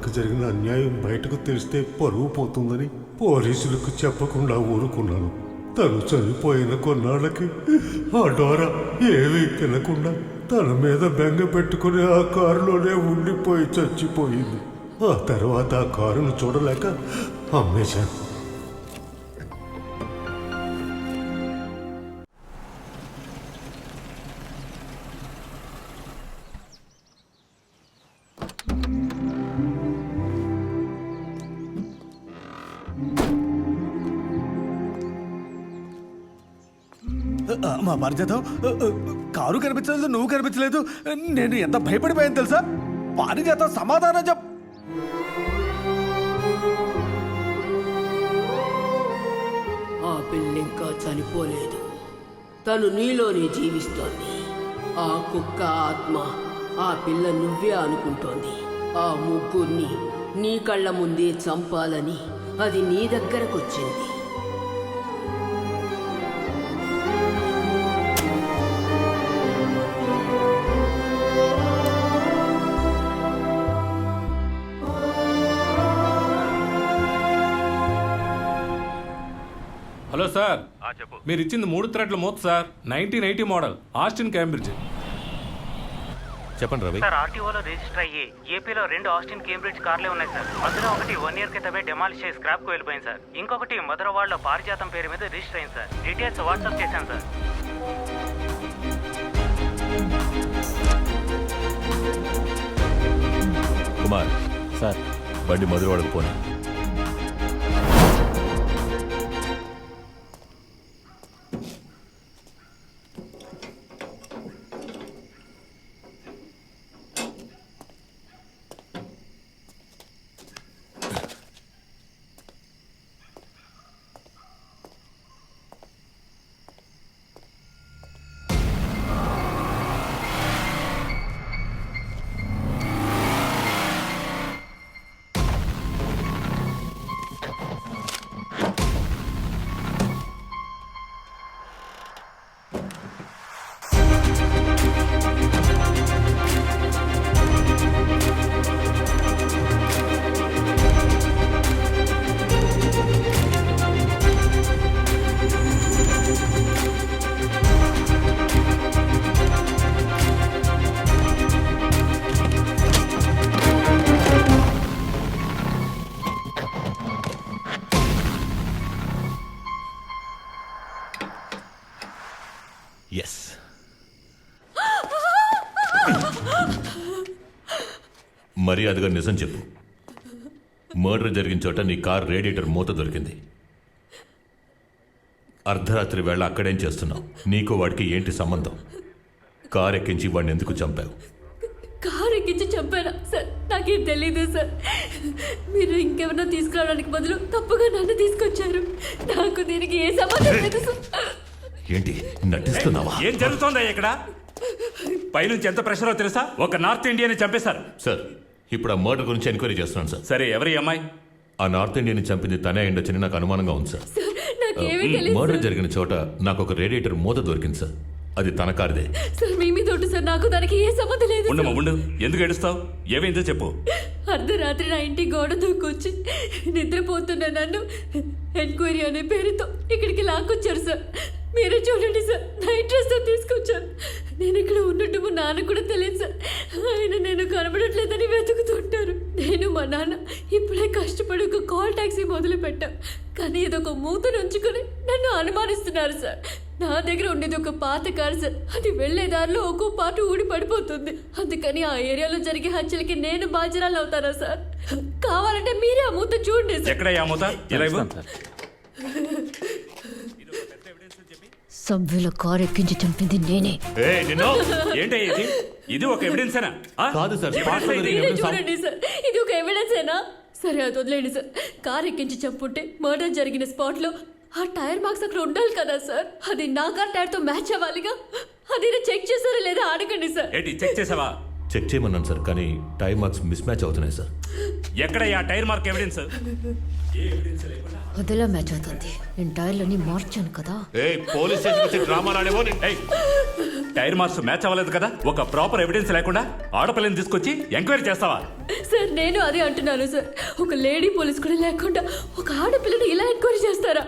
తనకు జరిగిన అన్యాయం బయటకు తెలిస్తే పరువు పోతుందని పోలీసులకు చెప్పకుండా ఊరుకున్నాను. తను చనిపోయిన కొన్నాళ్ళకి ఆ డోరా ఏమీ తినకుండా తన మీద బెంగ పెట్టుకుని ఆ కారులోనే ఉండిపోయి చచ్చిపోయింది. ఆ తర్వాత ఆ కారును చూడలేక అమ్మేశాను. మా పారిజాతం, కారు కనిపించలేదు, నువ్వు కనిపించలేదు. నేను ఎంత భయపడిపోయాను తెలుసా? పారిజాతం సమాధానం చెప్. ఆ పిల్ల ఇంకా చనిపోలేదు, తను నీలోనే జీవిస్తోంది. ఆ కుక్క ఆత్మ ఆ పిల్ల నువ్వే అనుకుంటోంది. ఆ ముగ్గురిని నీ కళ్ళ ముందే చంపాలని అది నీ దగ్గరకొచ్చింది. హలో సార్, మీరు ఇచ్చింది 3 థ్రెడ్ల మూత సార్. 1980 model Austin Cambridge. చెప్పండి రవి. సార్, ఆర్టీఓలో రిజిస్టర్ అయ్యి ఏపీలో 2 ఆస్టిన్ కేంబ్రిడ్జ్ కార్లే ఉన్నాయి సార్. అందులో ఒకటి 1 ఇయర్ క్రితమే డెమాలిష్ చేసి స్క్రాప్ కు వెళ్ళిపోయింది సార్. ఇంకొకటి మధురవాడలో పారిజాతం పేరు మీద రిజిస్టర్ అయింది సార్. డీటెయిల్స్ వాట్సాప్ చేశాను సార్. కుమార్ సార్, బండి మధురవాడకు పోనీ. ఎస్, మర్యాదగా నిజం చెప్పు. మర్డర్ జరిగిన చోట నీ కార్ రేడియేటర్ మూత దొరికింది. అర్ధరాత్రి వేళ అక్కడేం చేస్తున్నావు? నీకు వాడికి ఏంటి సంబంధం? కార్ ఎక్కించి వాడిని ఎందుకు చంపావు? కారు ఎక్కించి చంపారా సార్? నాకేం తెలీదు సార్. మీరు ఇంకెవరినో తీసుకురావడానికి బదులు తప్పుగా నన్ను తీసుకొచ్చారు. నాకు దీనికి ఏ సంబంధం లేదు సార్. ఏంటి నటిస్తున్నావా? ఏం జరుగుతోందా ఇక్కడ? పైనుంచి ఎంత ప్రెషరో తెలుసా? ఒక నార్త్ ఇండియన్ చంపేశారు సార్, ఇప్పుడు ఆ మర్డర్ గురించి ఎంక్వైరీ చేస్తున్నాను సార్. సరే, ఎవరి అమ్మాయి? ఆ నార్త్ ఇండియన్ చంపింది తనే అయ్యుండొచ్చని నాకు అనుమానంగా ఉంది సార్. సార్, నాకేమీ తెలియదు. మర్డర్ జరిగిన చోట నాకు ఒక రేడియేటర్ మూత దొరికింది సార్. అది తన కారుదే సార్. మీ మీద ఒట్టు సార్, నాకు దానికి ఏ సంబంధం లేదు. ఉండమ్మా, ఉండు. ఎందుకు ఏడుస్తావు? ఏమైందో చెప్పు. అర్ధరాత్రి నా ఇంటి గోడ దూకొచ్చి నిద్రపోతున్న నన్ను ఎంక్వైరీ అనే పేరుతో ఇక్కడికి లాక్కొచ్చారు సార్. మీరే చూడండి సార్, నైట్ డ్రెస్ తీసుకొచ్చాను. నేను ఇక్కడ ఉన్నట్టు మా నాన్న కూడా తెలియదు సార్. ఆయన నేను కనబడట్లేదని వెతుకుతుంటారు. నేను మా నాన్న ఇప్పుడే కష్టపడి ఒక కాల్ టాక్సీ మొదలు పెట్టాం. కానీ ఇదొక మూతను ఉంచుకుని నన్ను అనుమానిస్తున్నారు సార్. నా దగ్గర ఉండేది ఒక పాత కారు సార్. అది వెళ్లే దారిలో ఒక్కో పాటు ఊడి పడిపోతుంది. అందుకని ఆ ఏరియాలో జరిగే హత్యలకి నేను బాధ్యరాలు అవుతారా సార్? కావాలంటే మీరే ఆ మూత చూడండి సార్. ఎక్కడ ఆ మూత? ఇలా ఇవ్వు. సభ్యుల కారు ఎక్కించి చంపింది నేనే. ఏంటి ఇది? ఇది ఒక ఎవిడెన్సేనా? కాదు సార్. మీరే చూడండి సార్, ఇది ఒక ఎవిడెన్సేనా? సరే, అది వదిలేండి సార్. కారు ఎక్కించి చంపుంటే మర్డర్ జరిగిన స్పాట్ లో ఆ టైర్ మార్క్స్ అక్కడ ఉండాలి కదా సార్. అది నా కార్ టైర్ తో మ్యాచ్ అవ్వాలిగా. అది చెక్ చేసారా లేదా అడగండి సార్. ఏంటి చెక్ చేసావా? చెక్ చేయమన్నాను సార్, కానీ టైర్ మార్క్స్ మిస్ మ్యాచ్ అవుతున్నాయి సార్. ఎక్కడయ్యా టైర్ మార్క్ ఎవిడెన్స్? వదిలా మ్యాచ్ అవుతుంది. నేను టైర్లని మార్చాను కదా. పోలీస్ స్టేషన్ వచ్చి డ్రామాలు ఆడేవో ఏయ్, టైర్ మార్క్స్ మ్యాచ్ అవ్వలేదు కదా, ఒక ప్రాపర్ ఎవిడెన్స్ లేకుండా ఆడపిల్లని తీసుకొచ్చి ఎంక్వైరీ చేస్తావా? సార్ నేను అదే అంటున్నాను సార్. ఒక లేడీ పోలీస్ కూడా లేకుండా ఒక ఆడపిల్లని ఇలా ఎంక్వైరీ చేస్తారా?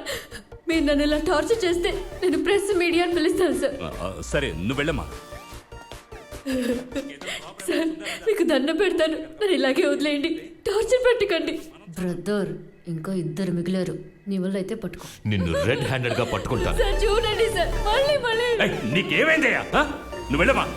మీరు నన్ను ఇలా టార్చర్ చేస్తే నేను ప్రెస్ మీడియాని పిలుస్తాను సార్. సరే నువ్వు వెళ్ళమ్మా. సార్ మీకు దండం పెడతాను, నన్ను ఇలాగే వదిలేయండి, టార్చర్ పెట్టకండి. బ్రదర్ ఇంకా 2 మిగిలారు, నీ వల్ల అయితే పట్టుకో. నిన్ను రెడ్ హ్యాండెడ్ గా పట్టుకుంటాను. సార్ చూడండి సార్, మళ్ళీ ఏయ్, నీకేమైందయ్యా? నువ్వు వెళ్ళమ్మా.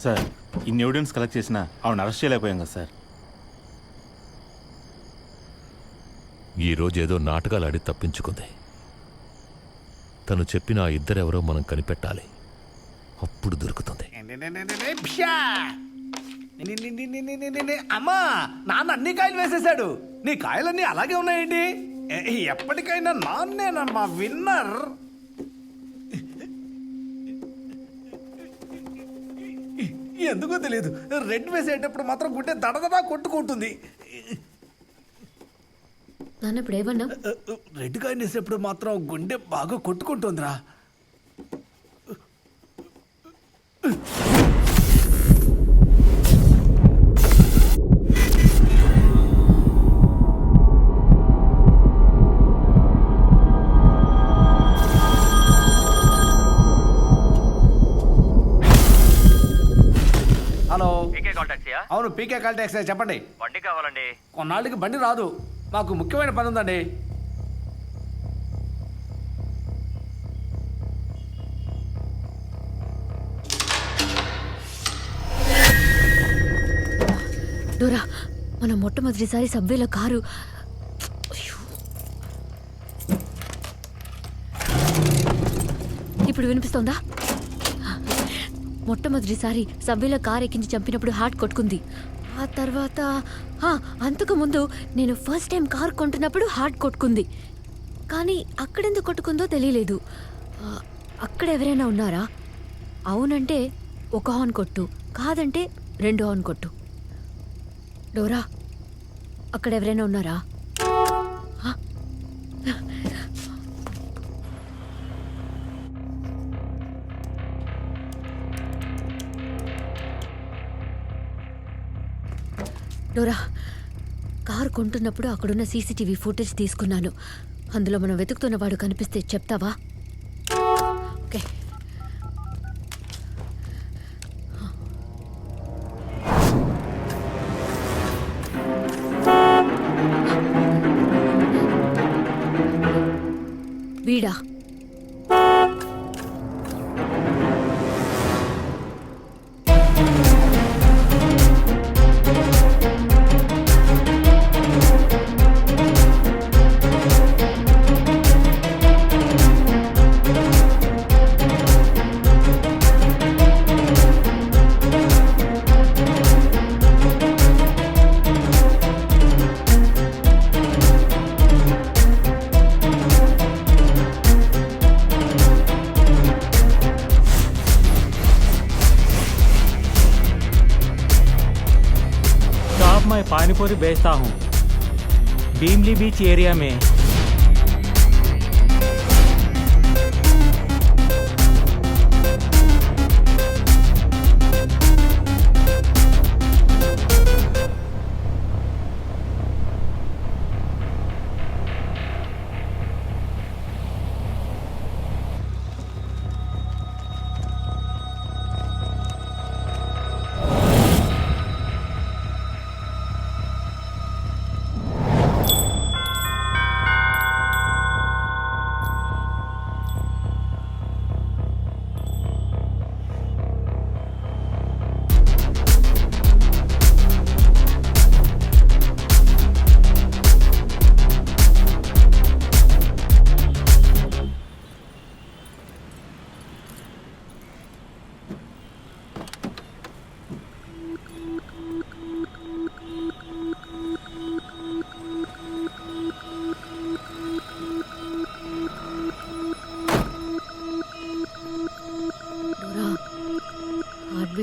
సార్ ఇన్ని ఎవిడెన్స్ కలెక్ట్ చేసినా ఆవిడ అరెస్ట్ చేయలేకపోయాం కదా సార్. ఈ రోజు ఏదో నాటకాలు ఆడి తప్పించుకుంది. తను చెప్పిన ఆ ఇద్దరెవరో మనం కనిపెట్టాలి, అప్పుడు దొరుకుతుంది. అమ్మా, నాన్న అన్ని కాయలు వేసేసాడు. నీ కాయలన్నీ అలాగే ఉన్నాయండి. ఎప్పటికైనా నాన్నేనమ్మా విన్నర్. ఎందుకో తెలియదు, రెడ్ వేసేటప్పుడు మాత్రం గుండె దడదడా కొట్టుకుంటుంది. నాన్న ఇప్పుడు ఏమన్నా? రెడ్ కాయలు వేసేటప్పుడు మాత్రం గుండె బాగా కొట్టుకుంటుందిరా. హలో, పీకే కాల్ టాక్సీయా? అవును పీకే కాల్ టాక్సీ, చెప్పండి. బండి కావాలండి. కొన్నాళ్ళకి బండి రాదు, మాకు ముఖ్యమైన పని ఉందండి. డోరా, మన మొట్టమొదటిసారి సబ్వేలో కారు. ఇప్పుడు వినిపిస్తోందా? మొట్టమొదటిసారి సబ్వేలో కారు ఎక్కించి చంపినప్పుడు హార్ట్ కొట్టుకుంది. ఆ తర్వాత అంతకుముందు నేను ఫస్ట్ టైం కారు కొంటున్నప్పుడు హార్ట్ కొట్టుకుంది. కానీ అక్కడెందుకు కొట్టుకుందో తెలియలేదు. అక్కడ ఎవరైనా ఉన్నారా? అవునంటే 1 హార్న్ కొట్టు, కాదంటే 2 హార్న్ కొట్టు. డోరా, అక్కడ ఎవరైనా ఉన్నారా? డోరా, కారు కొంటున్నప్పుడు అక్కడున్న సీసీటీవీ ఫుటేజ్ తీసుకున్నాను. అందులో మనం వెతుకుతున్న వాడు కనిపిస్తే చెప్తావా? ఓకే. వీడా? मैं पानीपुरी बेचता हूँ भीमली बीच एरिया में।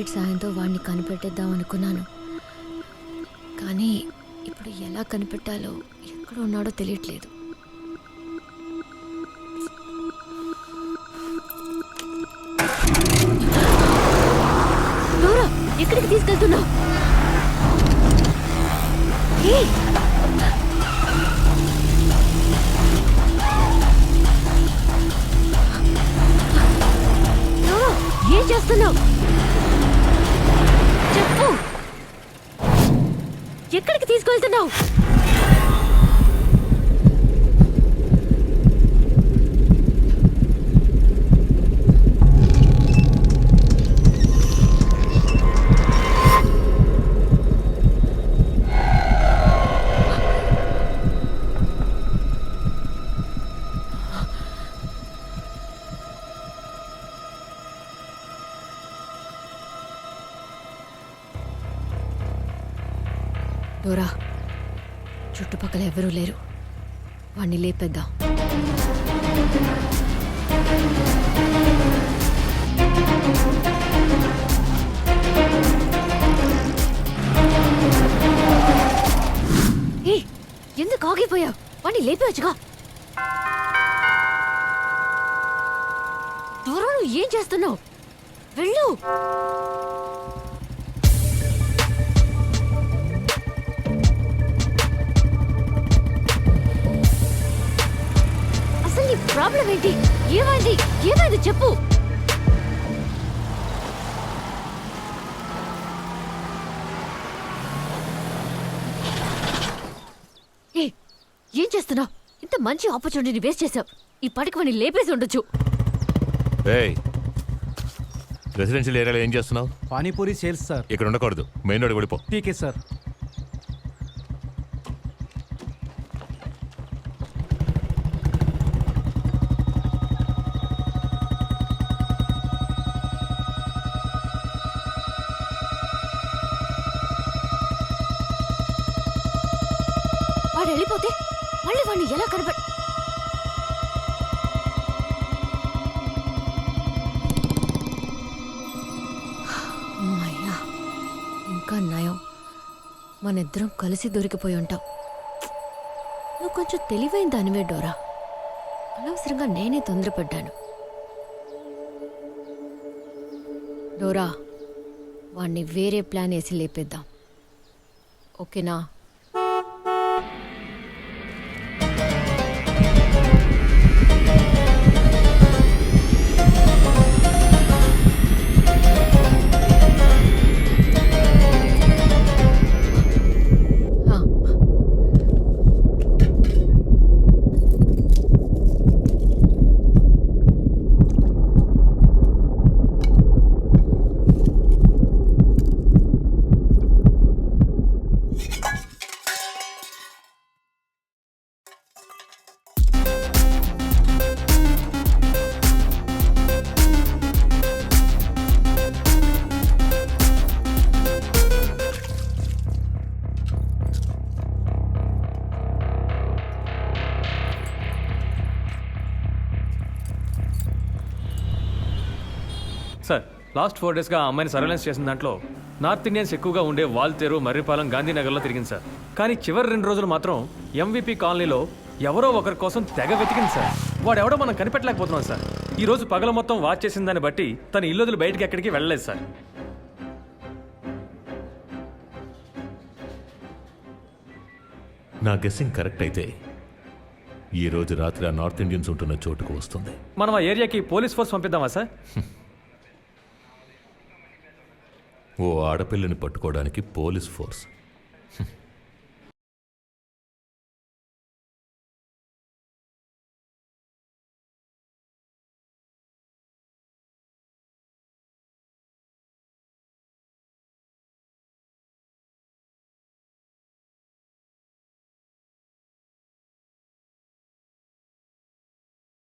లైట్ సాయంతో వాడిని కనిపెట్టేద్దాం అనుకున్నాను. కానీ ఇప్పుడు ఎలా కనిపెట్టాలో, ఎక్కడ ఉన్నాడో తెలియట్లేదు. డోరా, ఎక్కడికి తీసుకెళ్తున్నావు? ఏయ్! డోరా, ఏం చేస్తున్నావు? చెప్పు, ఎక్కడికి తీసుకెళ్తున్నావు? డోరా, చుట్టుపక్కల ఎవరూ లేరు. వాణ్ణి లేపేద్దాం. ఏ, ఎందుకు ఆగిపోయావు? వాణ్ణి లేపేవచ్చుగా. డోరా, నువ్వు ఏం చేస్తున్నావు? వెళ్ళు. ప్రాబ్లం ఏంటి? ఏమైంది? ఏమైంది చెప్పు. ఏం చేస్తున్నావు? ఇంత మంచి ఆపర్చునిటీని వేస్ట్ చేసావు. ఈ పాటికి వాడిని లేపేసి ఉండొచ్చు. రెసిడెన్షియల్ ఏరియాలో ఏం చేస్తున్నావు? Panipuri sales sir. ఇక్కడ ఉండకూడదు, మెయిన్ రోడ్ వెళ్ళిపో. ఠీకే సార్. వాడు వెళ్ళిపోతే మళ్ళీ వాడిని ఎలా కనబడి? అమ్మయ్యా, ఇంకా నయం, మనిద్దరం కలిసి దొరికిపోయి ఉంటాం. నువ్వు కొంచెం తెలివైన దానివే డోరా. అనవసరంగా నేనే తొందరపడ్డాను. డోరా, వాణ్ణి వేరే ప్లాన్ వేసి లేపేద్దాం, ఓకేనా? సార్, లాస్ట్ 4 డేస్గా ఆ అమ్మాయిని సర్వేలెన్స్ చేసిన దాంట్లో నార్త్ ఇండియన్స్ ఎక్కువగా ఉండే వాల్తేరు, మర్రిపాలెం, గాంధీనగర్లో తిరిగింది సార్. కానీ చివరి 2 రోజులు మాత్రం ఎంవిపి కాలనీలో ఎవరో ఒకరి కోసం తెగ వెతికింది సార్. వాడెవడో మనం కనిపెట్టలేకపోతున్నాం సార్. ఈ రోజు పగల మొత్తం వాచ్ చేసిన దాన్ని బట్టి తన ఇల్లు బయటికి ఎక్కడికి వెళ్ళలేదు సార్. నా గెస్సింగ్ కరెక్ట్ అయితే ఈ రోజు రాత్రి ఆ నార్త్ ఇండియన్స్ ఉంటున్న చోటుకు వస్తుంది. మనం ఆ ఏరియాకి పోలీస్ ఫోర్స్ పంపిద్దామా సార్? ఓ ఆడపిల్లని పట్టుకోవడానికి పోలీస్ ఫోర్స్?